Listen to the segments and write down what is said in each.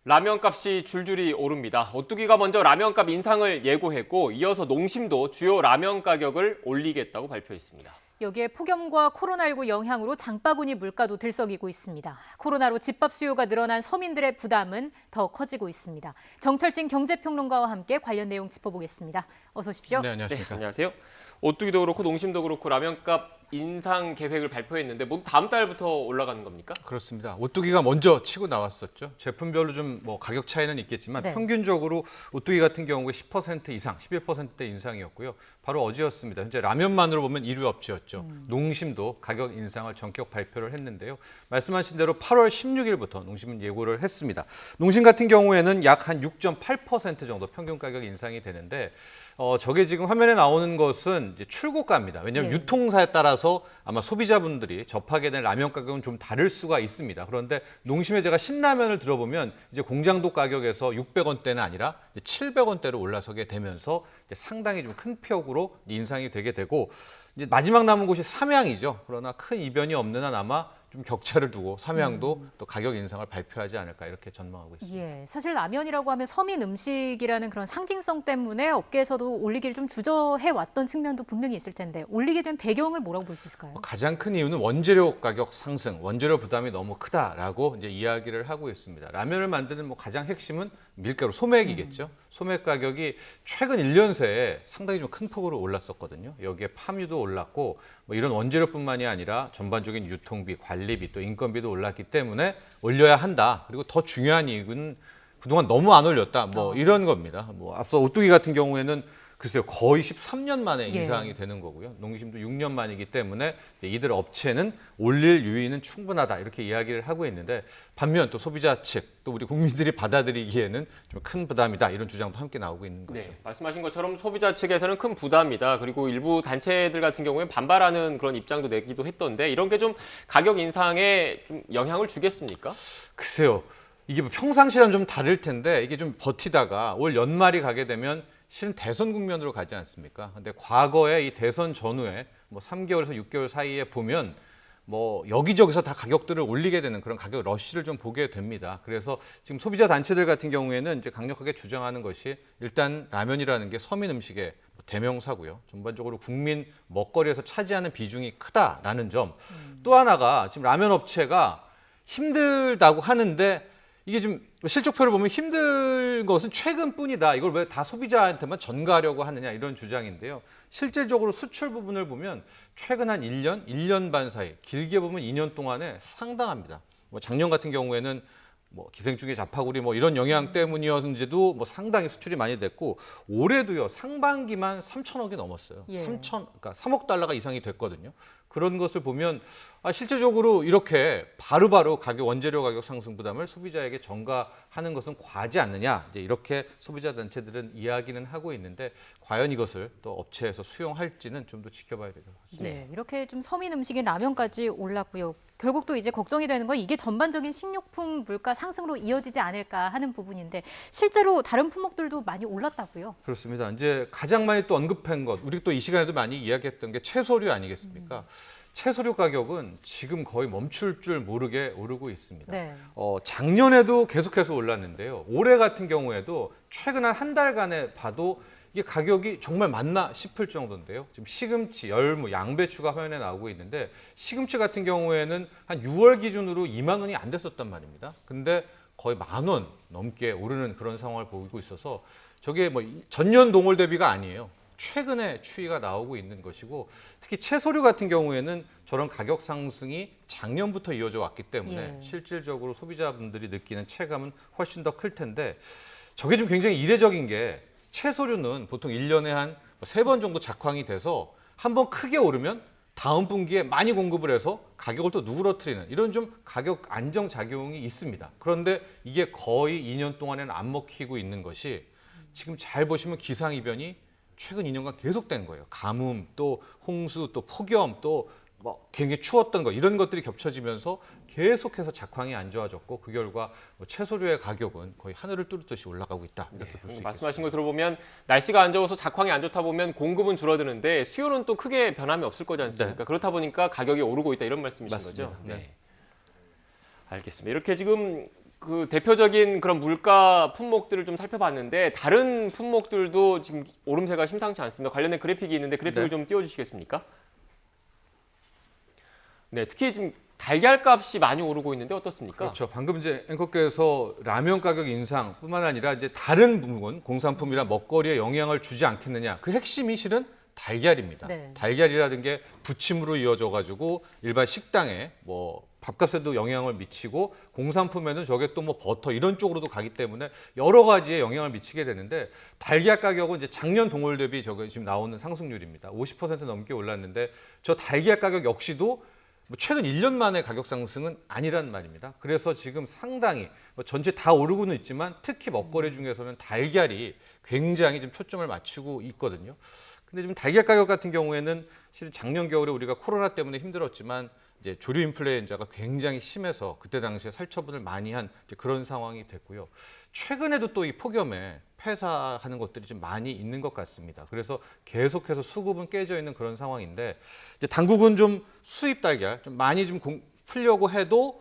라면 값이 줄줄이 오릅니다. 오뚜기가 먼저 라면값 인상을 예고했고 이어서 농심도 주요 라면 가격을 올리겠다고 발표했습니다. 여기에 폭염과 코로나19 영향으로 장바구니 물가도 들썩이고 있습니다. 코로나로 집밥 수요가 늘어난 서민들의 부담은 더 커지고 있습니다. 정철진 경제평론가와 함께 관련 내용 짚어보겠습니다. 어서 오십시오. 네, 안녕하십니까. 네, 안녕하세요. 오뚜기도 그렇고 농심도 그렇고 라면값 인상 계획을 발표했는데 모두 다음 달부터 올라가는 겁니까? 그렇습니다. 오뚜기가 먼저 치고 나왔었죠. 제품별로 좀 뭐 가격 차이는 있겠지만 네. 평균적으로 오뚜기 같은 경우에 10% 이상, 11%대 인상이었고요. 바로 어제였습니다. 현재 라면만으로 보면 1위 업체였죠. 농심도 가격 인상을 전격 발표를 했는데요. 말씀하신 대로 8월 16일부터 농심은 예고를 했습니다. 농심 같은 경우에는 약 한 6.8% 정도 평균 가격 인상이 되는데 저게 지금 화면에 나오는 것은 이제 출고가입니다. 왜냐하면 네. 유통사에 따라서 아마 소비자분들이 접하게 된 라면 가격은 좀 다를 수가 있습니다. 그런데 농심의 제가 신라면을 들어보면 이제 공장도 가격에서 600원대는 아니라 700원대로 올라서게 되면서 이제 상당히 좀 큰 폭으로 인상이 되게 되고 이제 마지막 남은 곳이 삼양이죠. 그러나 큰 이변이 없는 한 아마 좀 격차를 두고 삼양도 또 가격 인상을 발표하지 않을까 이렇게 전망하고 있습니다. 예, 사실 라면이라고 하면 서민 음식이라는 그런 상징성 때문에 업계에서도 올리기를 좀 주저해 왔던 측면도 분명히 있을 텐데 올리게 된 배경을 뭐라고 볼 수 있을까요? 가장 큰 이유는 원재료 가격 상승, 원재료 부담이 너무 크다라고 이제 이야기를 하고 있습니다. 라면을 만드는 뭐 가장 핵심은 밀가루, 소맥이겠죠. 소맥 가격이 최근 1년 새에 상당히 좀 큰 폭으로 올랐었거든요. 여기에 팜유도 올랐고 뭐 이런 원재료뿐만이 아니라 전반적인 유통비, 관리비 또 인건비도 올랐기 때문에 올려야 한다. 그리고 더 중요한 이유는 그동안 너무 안 올렸다. 뭐 이런 겁니다. 뭐 앞서 오뚜기 같은 경우에는 글쎄요, 거의 13년 만에 예. 인상이 되는 거고요. 농심도 6년 만이기 때문에 이제 이들 업체는 올릴 유의는 충분하다 이렇게 이야기를 하고 있는데 반면 또 소비자 측, 또 우리 국민들이 받아들이기에는 좀 큰 부담이다 이런 주장도 함께 나오고 있는 거죠. 네, 말씀하신 것처럼 소비자 측에서는 큰 부담이다. 그리고 일부 단체들 같은 경우에 반발하는 그런 입장도 내기도 했던데 이런 게 좀 가격 인상에 좀 영향을 주겠습니까? 글쎄요, 이게 뭐 평상시랑 좀 다를 텐데 이게 좀 버티다가 올 연말이 가게 되면 실은 대선 국면으로 가지 않습니까? 근데 과거에 이 대선 전후에 뭐 3개월에서 6개월 사이에 보면 뭐 여기저기서 다 가격들을 올리게 되는 그런 가격 러쉬를 좀 보게 됩니다. 그래서 지금 소비자 단체들 같은 경우에는 이제 강력하게 주장하는 것이 일단 라면이라는 게 서민 음식의 대명사고요. 전반적으로 국민 먹거리에서 차지하는 비중이 크다라는 점. 또 하나가 지금 라면 업체가 힘들다고 하는데 이게 좀 실적표를 보면 힘든 것은 최근뿐이다. 이걸 왜 다 소비자한테만 전가하려고 하느냐 이런 주장인데요. 실질적으로 수출 부분을 보면 최근 한 1년, 1년 반 사이, 길게 보면 2년 동안에 상당합니다. 뭐 작년 같은 경우에는 뭐 기생충의 자파구리 뭐 이런 영향 때문이었는지도 뭐 상당히 수출이 많이 됐고 올해도요 상반기만 3천억이 넘었어요. 예. 그러니까 3억 달러가 이상이 됐거든요. 그런 것을 보면 실제적으로 이렇게 바로바로 원재료 가격 상승 부담을 소비자에게 전가하는 것은 과하지 않느냐 이제 이렇게 소비자 단체들은 이야기는 하고 있는데 과연 이것을 또 업체에서 수용할지는 좀 더 지켜봐야 될 것 같습니다. 네, 이렇게 좀 서민 음식인 라면까지 올랐고요. 결국 또 이제 걱정이 되는 건 이게 전반적인 식료품 물가 상승으로 이어지지 않을까 하는 부분인데 실제로 다른 품목들도 많이 올랐다고요. 그렇습니다. 이제 가장 많이 또 언급한 것, 우리 또 이 시간에도 많이 이야기했던 게 채소류 아니겠습니까? 채소류 가격은 지금 거의 멈출 줄 모르게 오르고 있습니다. 네. 작년에도 계속해서 올랐는데요. 올해 같은 경우에도 최근 한 달간에 봐도 이게 가격이 정말 맞나 싶을 정도인데요. 지금 시금치, 열무, 양배추가 화면에 나오고 있는데 시금치 같은 경우에는 한 6월 기준으로 2만 원이 안 됐었단 말입니다. 근데 거의 10,000원 넘게 오르는 그런 상황을 보이고 있어서 저게 뭐 전년 동월 대비가 아니에요. 최근에 추이가 나오고 있는 것이고 특히 채소류 같은 경우에는 저런 가격 상승이 작년부터 이어져 왔기 때문에 예. 실질적으로 소비자분들이 느끼는 체감은 훨씬 더 클 텐데 저게 좀 굉장히 이례적인 게 채소류는 보통 1년에 한 3번 정도 작황이 돼서 한번 크게 오르면 다음 분기에 많이 공급을 해서 가격을 또 누그러뜨리는 이런 좀 가격 안정 작용이 있습니다. 그런데 이게 거의 2년 동안에는 안 먹히고 있는 것이 지금 잘 보시면 기상이변이 최근 2년간 계속된 거예요. 가뭄, 또 홍수, 또 폭염, 또 뭐 굉장히 추웠던 거 이런 것들이 겹쳐지면서 계속해서 작황이 안 좋아졌고 그 결과 채소류의 가격은 거의 하늘을 뚫듯이 올라가고 있다 이렇게 볼 수 있습니다. 말씀하신 거 들어보면 날씨가 안 좋아서 작황이 안 좋다 보면 공급은 줄어드는데 수요는 또 크게 변함이 없을 거지 않습니까? 네. 그렇다 보니까 가격이 오르고 있다 이런 말씀이신 맞습니다. 거죠? 네. 알겠습니다. 이렇게 지금 그 대표적인 그런 물가 품목들을 좀 살펴봤는데 다른 품목들도 지금 오름세가 심상치 않습니다. 관련된 그래픽이 있는데 그래픽을 네. 좀 띄워주시겠습니까? 네, 특히 지금 달걀 값이 많이 오르고 있는데 어떻습니까? 그렇죠. 방금 이제 앵커께서 라면 가격 인상뿐만 아니라 이제 다른 부분, 공산품이나 먹거리에 영향을 주지 않겠느냐. 그 핵심이 실은 달걀입니다. 네. 달걀이라는 게 부침으로 이어져 가지고 일반 식당에 뭐 밥값에도 영향을 미치고 공산품에는 저게 또 뭐 버터 이런 쪽으로도 가기 때문에 여러 가지에 영향을 미치게 되는데 달걀 가격은 이제 작년 동월 대비 저게 지금 나오는 상승률입니다. 50% 넘게 올랐는데 저 달걀 가격 역시도 뭐 최근 1년 만에 가격 상승은 아니란 말입니다. 그래서 지금 상당히 뭐 전체 다 오르고는 있지만 특히 먹거리 중에서는 달걀이 굉장히 좀 초점을 맞추고 있거든요. 근데 지금 달걀 가격 같은 경우에는 실은 작년 겨울에 우리가 코로나 때문에 힘들었지만 이제 조류 인플루엔자가 굉장히 심해서 그때 당시에 살처분을 많이 한 이제 그런 상황이 됐고요. 최근에도 또 이 폭염에 폐사하는 것들이 좀 많이 있는 것 같습니다. 그래서 계속해서 수급은 깨져 있는 그런 상황인데 이제 당국은 좀 수입 달걀 좀 많이 좀 풀려고 해도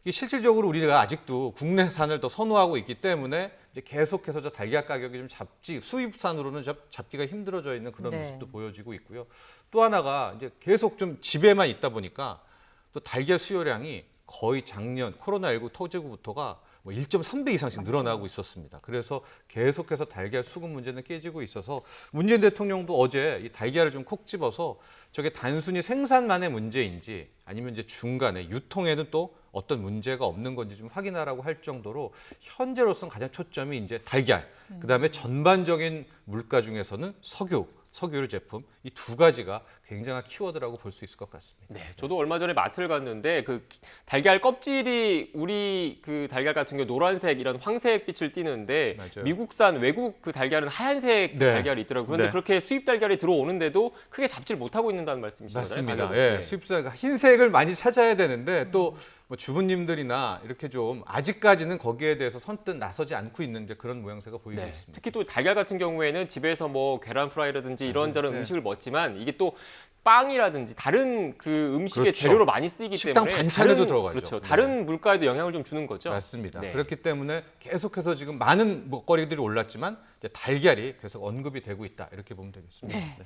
이게 실질적으로 우리가 아직도 국내산을 더 선호하고 있기 때문에 이제 계속해서 저 달걀 가격이 좀 수입산으로는 잡기가 힘들어져 있는 그런 네. 모습도 보여지고 있고요. 또 하나가 이제 계속 좀 집에만 있다 보니까 또 달걀 수요량이 거의 작년 코로나19 터지고부터가 뭐 1.3배 이상씩 늘어나고 있었습니다. 그래서 계속해서 달걀 수급 문제는 깨지고 있어서 문재인 대통령도 어제 이 달걀을 좀 콕 집어서 저게 단순히 생산만의 문제인지 아니면 이제 중간에 유통에는 또 어떤 문제가 없는 건지 좀 확인하라고 할 정도로 현재로서는 가장 초점이 이제 달걀, 그다음에 전반적인 물가 중에서는 석유 제품 이 두 가지가 굉장한 키워드라고 볼 수 있을 것 같습니다. 네, 저도 얼마 전에 마트를 갔는데 그 달걀 껍질이 우리 그 달걀 같은 경우 노란색 이런 황색 빛을 띠는데 맞아요. 미국산 외국 그 달걀은 하얀색 그 네. 달걀이 있더라고요. 그런데 네. 그렇게 수입 달걀이 들어오는데도 크게 잡지를 못하고 있는다는 말씀이시잖아요. 맞습니다. 가격을. 예, 네. 수입사가 흰색을 많이 찾아야 되는데 또 뭐 주부님들이나 이렇게 좀 아직까지는 거기에 대해서 선뜻 나서지 않고 있는 게 그런 모양새가 보이고 네. 있습니다. 특히 또 달걀 같은 경우에는 집에서 뭐 계란 프라이라든지 이런저런 네. 음식을 먹지만 이게 또 빵이라든지 다른 그 음식의 그렇죠. 재료로 많이 쓰이기 식당 때문에 반찬에도 들어가죠. 그렇죠. 네. 다른 물가에도 영향을 좀 주는 거죠. 맞습니다. 네. 그렇기 때문에 계속해서 지금 많은 먹거리들이 올랐지만 이제 달걀이 계속 언급이 되고 있다 이렇게 보면 되겠습니다. 네.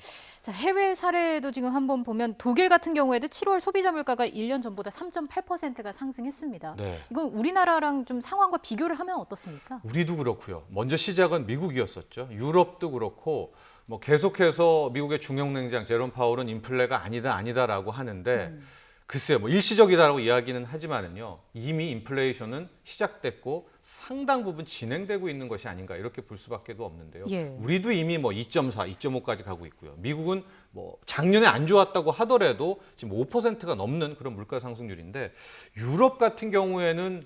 자, 해외 사례도 지금 한번 보면 독일 같은 경우에도 7월 소비자 물가가 1년 전보다 3.8%가 상승했습니다. 네. 이건 우리나라랑 좀 상황과 비교를 하면 어떻습니까? 우리도 그렇고요. 먼저 시작은 미국이었었죠. 유럽도 그렇고 뭐 계속해서 미국의 중앙냉장 제롬 파월은 인플레가 아니다라고 하는데 글쎄요, 뭐 일시적이다라고 이야기는 하지만은요 이미 인플레이션은 시작됐고 상당 부분 진행되고 있는 것이 아닌가 이렇게 볼 수밖에도 없는데요. 예. 우리도 이미 뭐 2.4, 2.5까지 가고 있고요. 미국은 뭐 작년에 안 좋았다고 하더라도 지금 5%가 넘는 그런 물가 상승률인데 유럽 같은 경우에는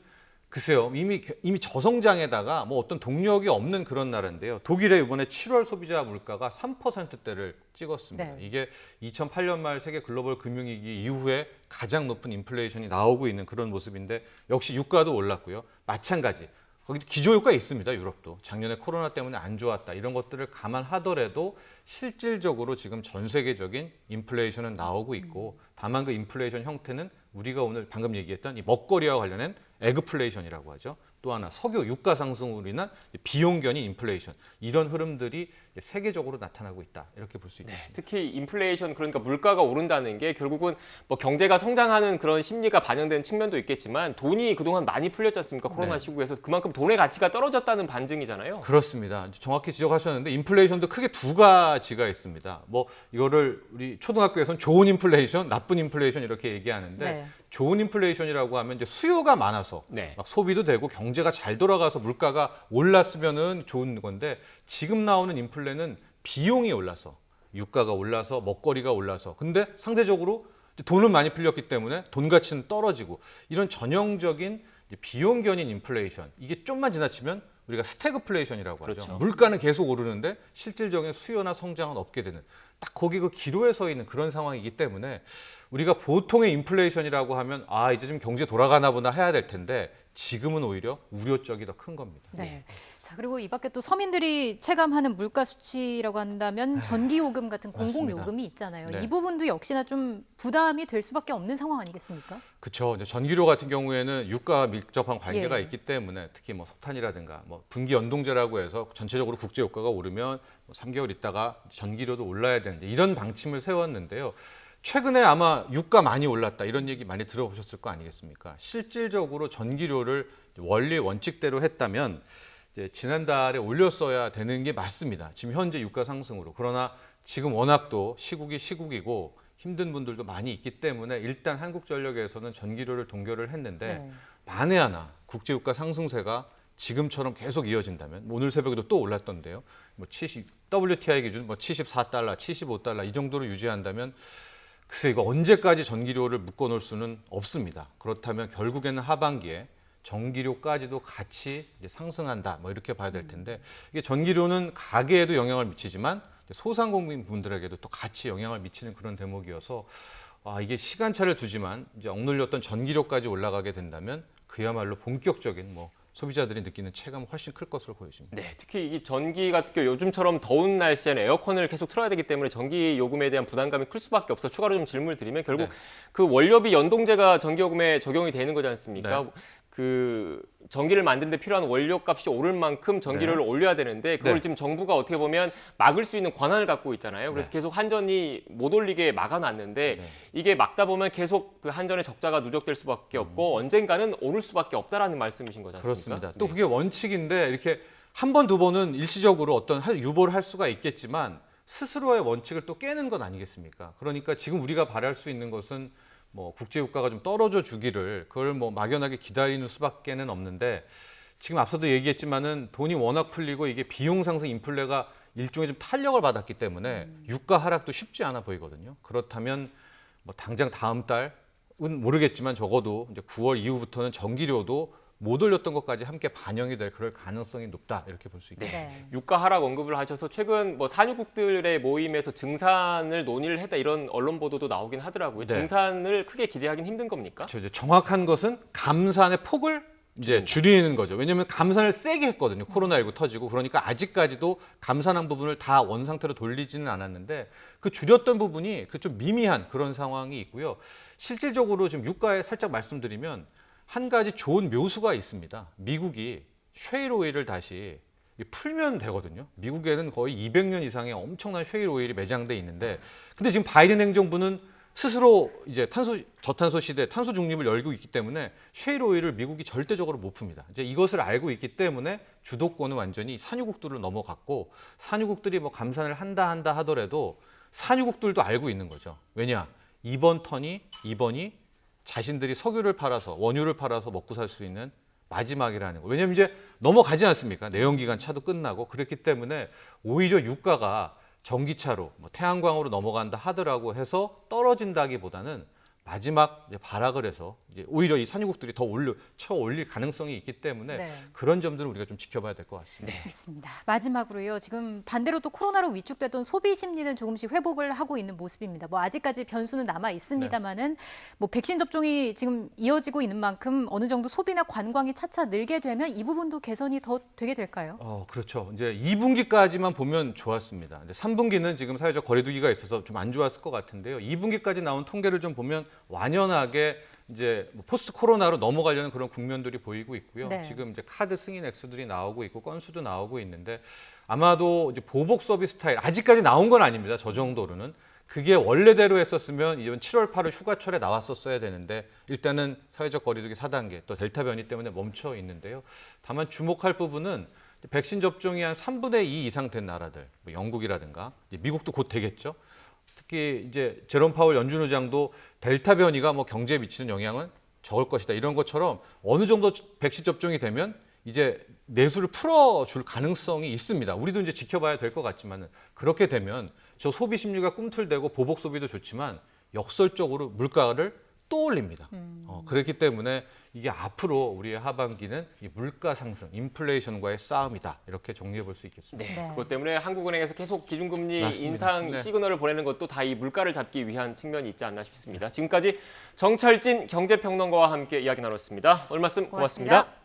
글쎄요, 이미 저성장에다가 뭐 어떤 동력이 없는 그런 나라인데요. 독일의 이번에 7월 소비자 물가가 3%대를 찍었습니다. 네. 이게 2008년 말 세계 글로벌 금융위기 이후에 가장 높은 인플레이션이 나오고 있는 그런 모습인데 역시 유가도 올랐고요. 마찬가지. 거기 기저효과 있습니다. 유럽도. 작년에 코로나 때문에 안 좋았다. 이런 것들을 감안하더라도 실질적으로 지금 전 세계적인 인플레이션은 나오고 있고 다만 그 인플레이션 형태는 우리가 오늘 방금 얘기했던 이 먹거리와 관련된 에그플레이션이라고 하죠. 또 하나 석유 유가 상승으로 인한 비용 견인 인플레이션 이런 흐름들이 세계적으로 나타나고 있다 이렇게 볼 수 네, 있겠습니다. 특히 인플레이션 그러니까 물가가 오른다는 게 결국은 뭐 경제가 성장하는 그런 심리가 반영된 측면도 있겠지만 돈이 그동안 많이 풀렸지 않습니까? 코로나 네. 시국에서 그만큼 돈의 가치가 떨어졌다는 반증이잖아요. 그렇습니다. 정확히 지적하셨는데 인플레이션도 크게 두 가지가 있습니다. 뭐 이거를 우리 초등학교에서는 좋은 인플레이션, 나쁜 인플레이션 이렇게 얘기하는데 네. 좋은 인플레이션이라고 하면 이제 수요가 많아서 네. 막 소비도 되고 경제가 잘 돌아가서 물가가 올랐으면은 좋은 건데 지금 나오는 인플레는 비용이 올라서 유가가 올라서 먹거리가 올라서 근데 상대적으로 돈은 많이 풀렸기 때문에 돈 가치는 떨어지고 이런 전형적인 비용 견인 인플레이션 이게 좀만 지나치면 우리가 스태그플레이션이라고 하죠. 그렇죠. 물가는 계속 오르는데 실질적인 수요나 성장은 없게 되는 딱 거기 그 기로에 서 있는 그런 상황이기 때문에 우리가 보통의 인플레이션이라고 하면 아 이제 좀 경제 돌아가나 보다 해야 될 텐데 지금은 오히려 우려적이 더 큰 겁니다. 네. 자, 그리고 이 밖에 또 서민들이 체감하는 물가 수치라고 한다면 전기요금 같은 공공요금이 있잖아요. 네. 이 부분도 역시나 좀 부담이 될 수밖에 없는 상황 아니겠습니까? 그렇죠. 이제 전기료 같은 경우에는 유가와 밀접한 관계가 예. 있기 때문에 특히 뭐 석탄이라든가 뭐 분기 연동제라고 해서 전체적으로 국제 유가가 오르면 뭐 3개월 있다가 전기료도 올라야 되는데 이런 방침을 세웠는데요. 최근에 아마 유가 많이 올랐다 이런 얘기 많이 들어보셨을 거 아니겠습니까? 실질적으로 전기료를 원리 원칙대로 했다면 이제 지난달에 올렸어야 되는 게 맞습니다. 지금 현재 유가 상승으로. 그러나 지금 워낙 또 시국이 시국이고 힘든 분들도 많이 있기 때문에 일단 한국전력에서는 전기료를 동결을 했는데 네. 만에 하나 국제유가 상승세가 지금처럼 계속 이어진다면 오늘 새벽에도 또 올랐던데요. 뭐 WTI 기준 뭐 74달러, 75달러 이 정도로 유지한다면 글쎄 이거 언제까지 전기료를 묶어놓을 수는 없습니다. 그렇다면 결국에는 하반기에 전기료까지도 같이 이제 상승한다. 뭐 이렇게 봐야 될 텐데 이게 전기료는 가계에도 영향을 미치지만 소상공인 분들에게도 또 같이 영향을 미치는 그런 대목이어서 아, 이게 시간차를 두지만 이제 억눌렸던 전기료까지 올라가게 된다면 그야말로 본격적인 뭐 소비자들이 느끼는 체감은 훨씬 클 것으로 보여집니다. 네, 특히 이 전기 같은 경우 요즘처럼 더운 날씨에는 에어컨을 계속 틀어야 되기 때문에 전기 요금에 대한 부담감이 클 수밖에 없어. 추가로 좀 질문을 드리면 결국 네. 그 원료비 연동제가 전기요금에 적용이 되는 거지 않습니까? 네. 그 전기를 만드는 데 필요한 원료값이 오를 만큼 전기료를 올려야 되는데 그걸 네. 지금 정부가 어떻게 보면 막을 수 있는 권한을 갖고 있잖아요. 그래서 네. 계속 한전이 못 올리게 막아놨는데 네. 이게 막다 보면 계속 그 한전의 적자가 누적될 수밖에 없고 언젠가는 오를 수밖에 없다라는 말씀이신 거지 않습니까? 그렇습니다. 또 네. 그게 원칙인데 이렇게 한 번, 두 번은 일시적으로 어떤 유보를 할 수가 있겠지만 스스로의 원칙을 또 깨는 건 아니겠습니까? 그러니까 지금 우리가 바랄 수 있는 것은 뭐 국제유가가 좀 떨어져 주기를 그걸 뭐 막연하게 기다리는 수밖에는 없는데 지금 앞서도 얘기했지만은 돈이 워낙 풀리고 이게 비용 상승 인플레가 일종의 좀 탄력을 받았기 때문에 유가 하락도 쉽지 않아 보이거든요. 그렇다면 뭐 당장 다음 달은 모르겠지만 적어도 이제 9월 이후부터는 전기료도 못 올렸던 것까지 함께 반영이 될 그럴 가능성이 높다 이렇게 볼 수 있겠습니다. 네. 유가 하락 언급을 하셔서 최근 뭐 산유국들의 모임에서 증산을 논의를 했다 이런 언론 보도도 나오긴 하더라고요. 네. 증산을 크게 기대하긴 힘든 겁니까? 그렇죠. 이제 정확한 것은 감산의 폭을 이제 줄이는 거죠. 왜냐하면 감산을 세게 했거든요. 코로나19 터지고 그러니까 아직까지도 감산한 부분을 다 원 상태로 돌리지는 않았는데 그 줄였던 부분이 그 좀 미미한 그런 상황이 있고요. 실질적으로 지금 유가에 살짝 말씀드리면 한 가지 좋은 묘수가 있습니다. 미국이 셰일 오일을 다시 풀면 되거든요. 미국에는 거의 200년 이상의 엄청난 셰일 오일이 매장돼 있는데 근데 지금 바이든 행정부는 스스로 이제 저탄소 시대 탄소 중립을 열고 있기 때문에 셰일 오일을 미국이 절대적으로 못 풉니다. 이제 이것을 알고 있기 때문에 주도권은 완전히 산유국들로 넘어갔고 산유국들이 뭐 감산을 한다 하더라도 산유국들도 알고 있는 거죠. 왜냐? 이번이 자신들이 석유를 팔아서 원유를 팔아서 먹고 살 수 있는 마지막이라는 거. 왜냐하면 이제 넘어가지 않습니까? 내연기관 차도 끝나고 그렇기 때문에 오히려 유가가 전기차로 뭐 태양광으로 넘어간다 하더라고 해서 떨어진다기보다는 마지막 이제 발악을 해서 이제 오히려 이 산유국들이 더 쳐 올릴 가능성이 있기 때문에 네. 그런 점들을 우리가 좀 지켜봐야 될 것 같습니다. 그렇습니다. 마지막으로요. 지금 반대로 또 코로나로 위축됐던 소비 심리는 조금씩 회복을 하고 있는 모습입니다. 뭐 아직까지 변수는 남아 있습니다만은 뭐 백신 접종이 지금 이어지고 있는 만큼 어느 정도 소비나 관광이 차차 늘게 되면 이 부분도 개선이 더 되게 될까요? 그렇죠. 이제 2분기까지만 보면 좋았습니다. 이제 3분기는 지금 사회적 거리두기가 있어서 좀 안 좋았을 것 같은데요. 2분기까지 나온 통계를 좀 보면 완연하게 이제 포스트 코로나로 넘어가려는 그런 국면들이 보이고 있고요. 네. 지금 이제 카드 승인 액수들이 나오고 있고 건수도 나오고 있는데 아마도 이제 보복 서비스 스타일 아직까지 나온 건 아닙니다. 저 정도로는 그게 원래대로 했었으면 이번 7월 8월 휴가철에 나왔었어야 되는데 일단은 사회적 거리두기 4단계 또 델타 변이 때문에 멈춰 있는데요. 다만 주목할 부분은 백신 접종이 한 3분의 2 이상 된 나라들, 뭐 영국이라든가 미국도 곧 되겠죠. 특히 이제 제롬 파월 연준 의장도 델타 변이가 뭐 경제에 미치는 영향은 적을 것이다 이런 것처럼 어느 정도 백신 접종이 되면 이제 내수를 풀어줄 가능성이 있습니다. 우리도 이제 지켜봐야 될 것 같지만은 그렇게 되면 저 소비 심리가 꿈틀대고 보복 소비도 좋지만 역설적으로 물가를 떠올립니다. 그렇기 때문에 이게 앞으로 우리의 하반기는 이 물가 상승, 인플레이션과의 싸움이다. 이렇게 정리해 볼 수 있겠습니다. 네, 네. 그것 때문에 한국은행에서 계속 기준금리 맞습니다. 인상 네. 시그널을 보내는 것도 다 이 물가를 잡기 위한 측면이 있지 않나 싶습니다. 지금까지 정철진 경제평론가와 함께 이야기 나눴습니다. 오늘 말씀 고맙습니다.